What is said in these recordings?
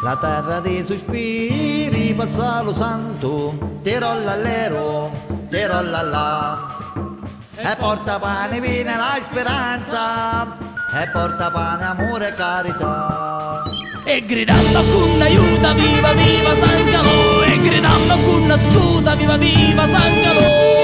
La terra dei sospiri passa lo santo, tirolla all'ero, tirolla là. E porta pane, vino e la speranza, e porta pane, amore e carità. E gridando con aiuta, viva viva San Calò. E gridando con scuta, viva viva San Calò.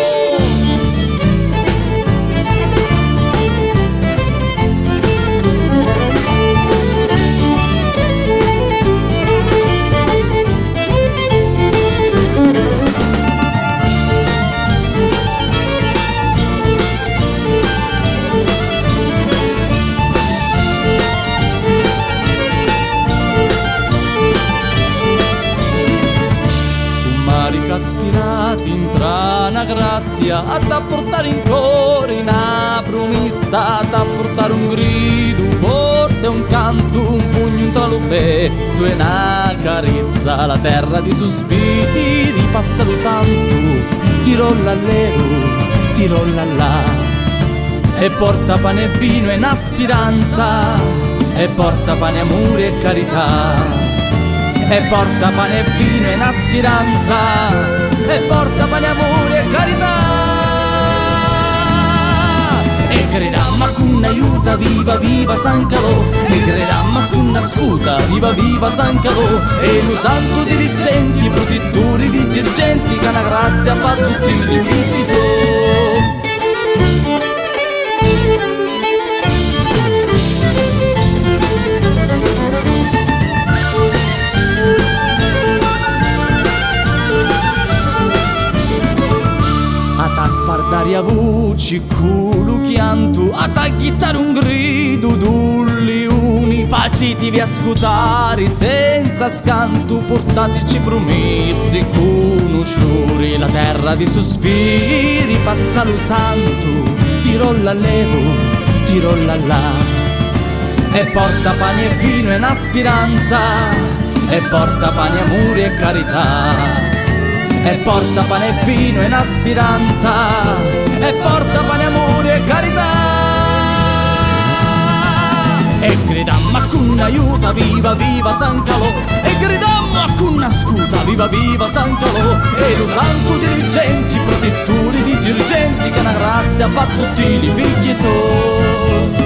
Aspirati intra una grazia a da portare in cuore una promessa, a da portare un grido, un forte, un canto, un pugno, un tralupetto e una carezza. La terra di sospiri passa lo santo, tirolla all'ero, tirolla là. E porta pane e vino e una speranza, e porta pane, amore e carità. E porta pane e vino e una speranza, e porta pane, amore e carità. E gridammo con aiuta, viva viva San Calò. E gridammo con scuta, viva viva San Calò. E lo santo dirigenti, protettori di dirigenti, che una grazia fa tutti i figli so. A spardare a voce culo chianto, a tagliare un grido dulli uni, facitevi ascoltare senza scanto, portateci promessi conosciuri. La terra di sospiri passa lo santo, tirolla all'ero, tirolla là. E porta pane e vino e una speranza, e porta pane, amore e carità. E porta pane e vino e una speranza, e porta pane, amore e carità. E gridammo con aiuta, viva viva San Calò. E gridammo con scuta, viva viva San Calò. E lo santo dirigenti, protettori di dirigenti, che una grazia fa tutti i figli so.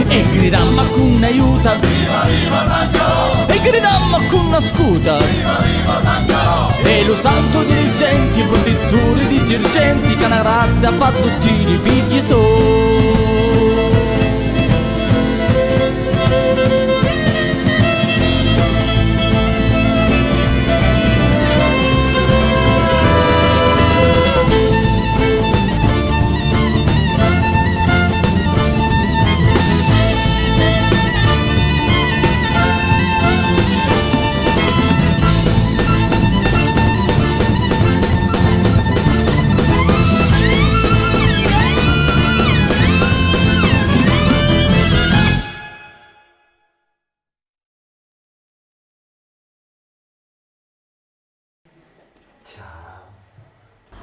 E gridammo con aiuta, Viva viva San Calò. e gridammo con scuta, Viva viva San Calò. e lo santo dirigenti, protettori di dirigenti, che una grazia fa tutti i figli so.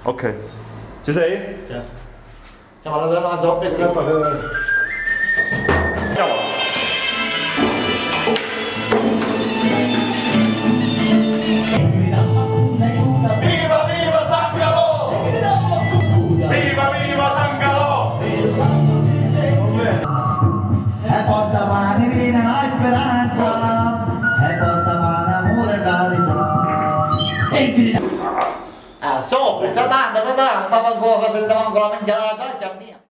Ok, ci sei? Siamo alla della zoppa. Siamo. Viva viva San Calò. Viva viva San Calò. E porta pane, vino e la speranza, e porta pane, amore e carità. E gridammo. Stop, sta dando, ma manco la mangiare la caccia mia.